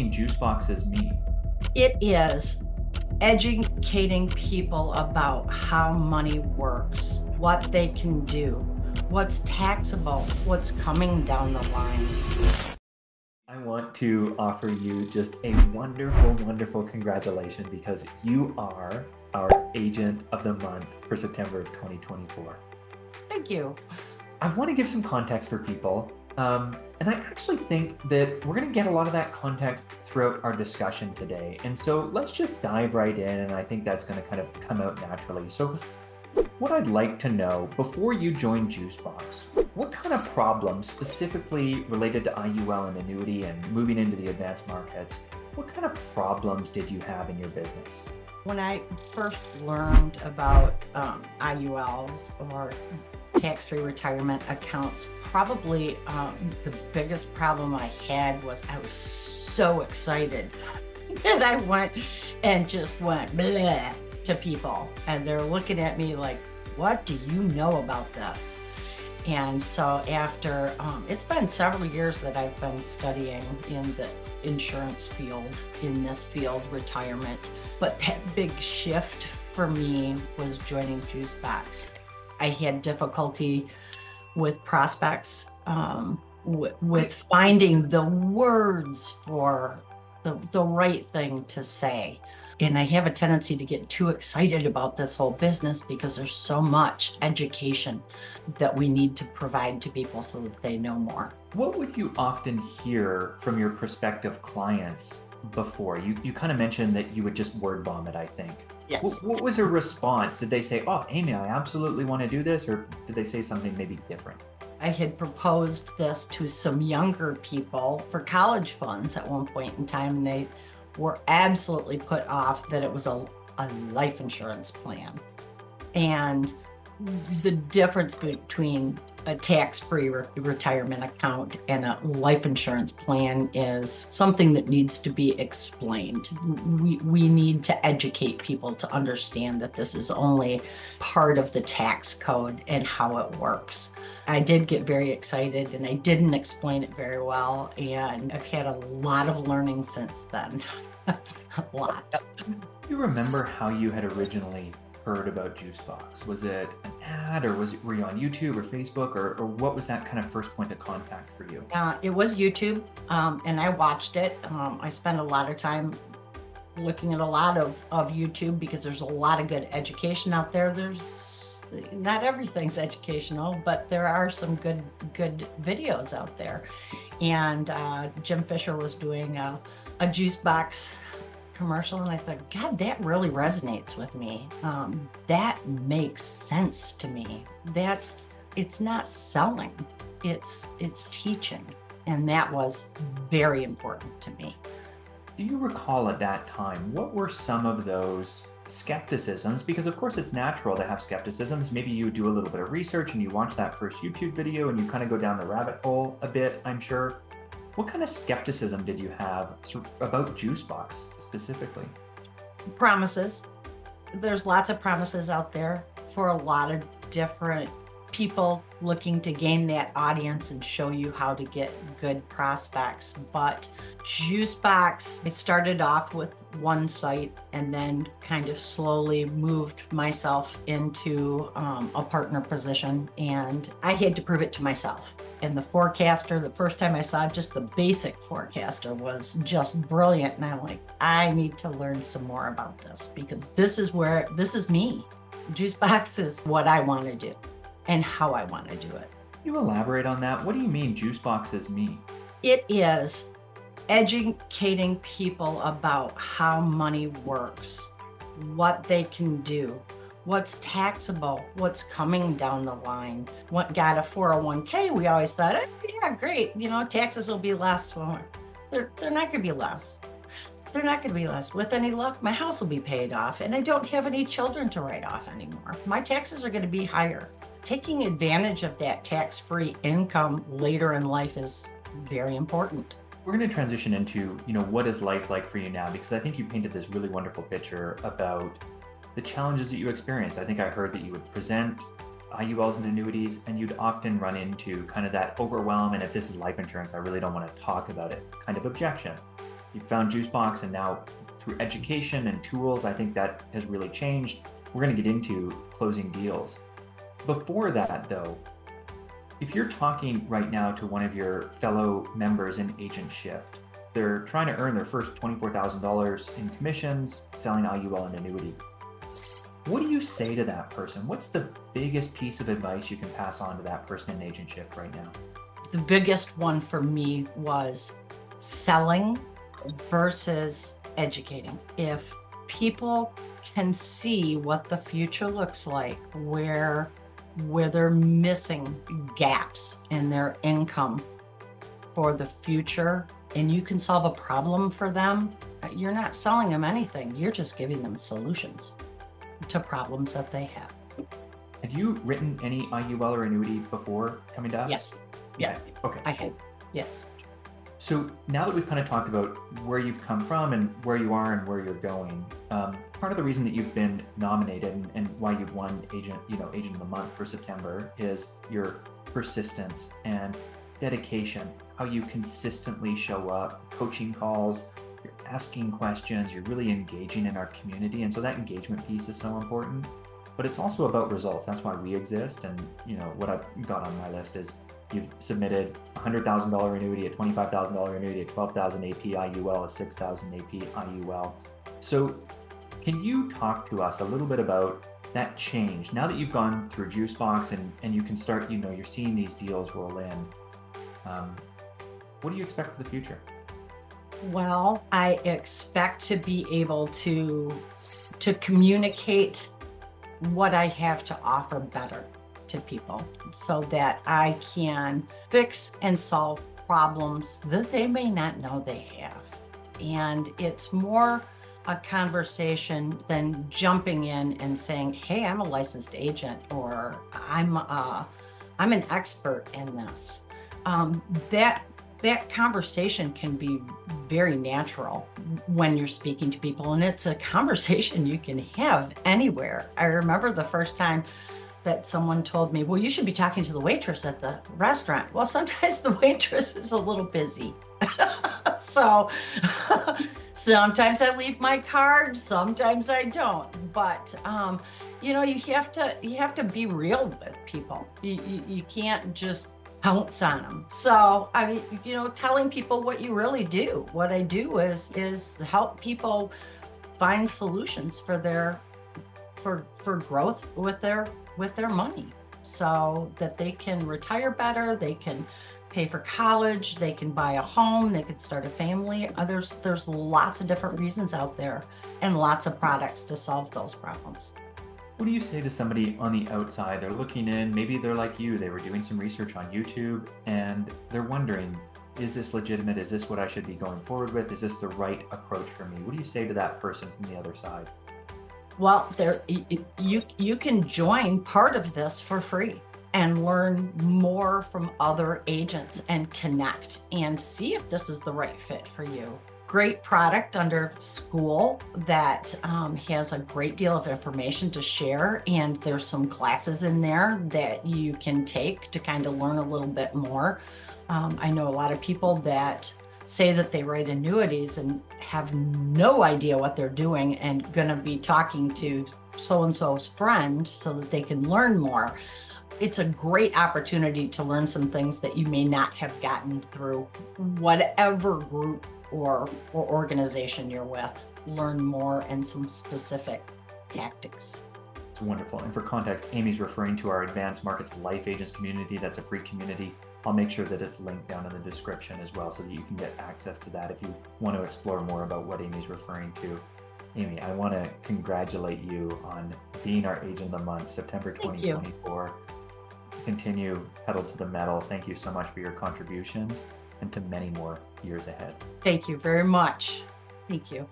mean Juicebox is me? It is educating people about how money works, what they can do, what's taxable, what's coming down the line. I want to offer you just a wonderful, wonderful congratulations because you are our Agent of the Month for September of 2024. Thank you. I want to give some context for people. And I actually think that we're going to get a lot of that context throughout our discussion today. And so let's just dive right in. And I think that's going to kind of come out naturally. So what I'd like to know before you joined Juicebox, what kind of problems specifically related to IUL and annuity and moving into the advanced markets, what kind of problems did you have in your business? When I first learned about IULs or tax-free retirement accounts, probably the biggest problem I had was I was so excited and I went and just went bleh to people, and they're looking at me like, what do you know about this? And so after, it's been several years that I've been studying in the insurance field, in this field, retirement, but that big shift for me was joining Juicebox. I had difficulty with prospects, with finding the words for the right thing to say. And I have a tendency to get too excited about this whole business because there's so much education that we need to provide to people so that they know more. What would you often hear from your prospective clients before? You kind of mentioned that you would just word vomit, I think. Yes. What was your response? Did they say, oh, Amy, I absolutely want to do this? Or did they say something maybe different? I had proposed this to some younger people for college funds at one point in time, and they were absolutely put off that it was a life insurance plan. And the difference between a tax-free retirement account and a life insurance plan is something that needs to be explained. We need to educate people to understand that this is only part of the tax code and how it works. I did get very excited and I didn't explain it very well, and I've had a lot of learning since then. A lot. Do you remember how you had originally heard about Juicebox? Was it an ad, or were you on YouTube or Facebook, or what was that kind of first point of contact for you? It was YouTube, and I watched it. I spent a lot of time looking at a lot of YouTube because there's a lot of good education out there. Not everything's educational, but there are some good videos out there. And Jim Fisher was doing a Juicebox commercial, and I thought, God, that really resonates with me. That makes sense to me. It's not selling, it's teaching. And that was very important to me. Do you recall at that time, what were some of those skepticisms? Because of course it's natural to have skepticisms. Maybe you do a little bit of research and you watch that first YouTube video and you kind of go down the rabbit hole a bit, I'm sure. What kind of skepticism did you have about Juicebox specifically? Promises. There's lots of promises out there for a lot of different people looking to gain that audience and show you how to get good prospects. But Juicebox, it started off with one site and then kind of slowly moved myself into a partner position, and I had to prove it to myself. And the forecaster, the first time I saw just the basic forecaster, was just brilliant. And I'm like, I need to learn some more about this because this is me. Juicebox is what I want to do and how I want to do it. Can you elaborate on that? What do you mean Juicebox is me? It is educating people about how money works, what they can do, what's taxable, what's coming down the line. What got a 401k, we always thought, yeah, great, taxes will be less. Well, they're not going to be less. They're not going to be less. With any luck, my house will be paid off, and I don't have any children to write off anymore. My taxes are going to be higher. Taking advantage of that tax-free income later in life is very important. We're going to transition into, what is life like for you now? Because I think you painted this really wonderful picture about the challenges that you experienced. I think I heard that you would present IULs and annuities, and you'd often run into kind of that overwhelm, and if this is life insurance, I really don't want to talk about it kind of objection. you found Juicebox, and now through education and tools, I think that has really changed. We're going to get into closing deals. Before that, though, if you're talking right now to one of your fellow members in Agent Shift, they're trying to earn their first $24,000 in commissions selling IUL and Annuity. What do you say to that person? What's the biggest piece of advice you can pass on to that person in Agent Shift right now? The biggest one for me was selling versus educating. If people can see what the future looks like, where they're missing gaps in their income for the future, and you can solve a problem for them, you're not selling them anything. You're just giving them solutions to problems that they have. Have you written any IUL or annuity before coming to us? Yes. Yeah. Okay. I have. Yes. So now that we've kind of talked about where you've come from and where you are and where you're going, part of the reason that you've been nominated and why you've won Agent of the Month for September is your persistence and dedication, how you consistently show up, coaching calls, you're asking questions, you're really engaging in our community. And so that engagement piece is so important, but it's also about results. That's why we exist. And what I've got on my list is you've submitted $100,000 annuity, a $25,000 annuity, a $12,000 AP IUL, a $6,000 AP IUL. So can you talk to us a little bit about that change? Now that you've gone through Juicebox and you can start, you're seeing these deals roll in. What do you expect for the future? Well, I expect to be able to communicate what I have to offer better to people so that I can fix and solve problems that they may not know they have. And it's more a conversation than jumping in and saying, hey, I'm a licensed agent, or I'm an expert in this. That conversation can be very natural when you're speaking to people, and it's a conversation you can have anywhere. I remember the first time that someone told me, well, you should be talking to the waitress at the restaurant. Well, sometimes the waitress is a little busy. So sometimes I leave my card, sometimes I don't. But you have to be real with people. You can't just pounce on them. So telling people what you really do. What I do is help people find solutions for growth with their money, so that they can retire better, they can pay for college, they can buy a home, they can start a family. There's lots of different reasons out there and lots of products to solve those problems. What do you say to somebody on the outside? They're looking in, maybe they're like you, they were doing some research on YouTube and they're wondering, is this legitimate? Is this what I should be going forward with? Is this the right approach for me? What do you say to that person from the other side? Well, you can join part of this for free and learn more from other agents and connect and see if this is the right fit for you. Great product under school that has a great deal of information to share, and there's some classes in there that you can take to kind of learn a little bit more. I know a lot of people that say that they write annuities and have no idea what they're doing and going to be talking to so-and-so's friend so that they can learn more. It's a great opportunity to learn some things that you may not have gotten through whatever group or organization you're with. Learn more and some specific tactics. It's wonderful. And for context, Amy's referring to our Advanced Markets Life Agents community. That's a free community. I'll make sure that it's linked down in the description as well so that you can get access to that if you want to explore more about what Amy's referring to. Amy, I want to congratulate you on being our Agent of the Month, September 2024. Continue pedal to the metal. Thank you so much for your contributions and to many more years ahead. Thank you very much. Thank you.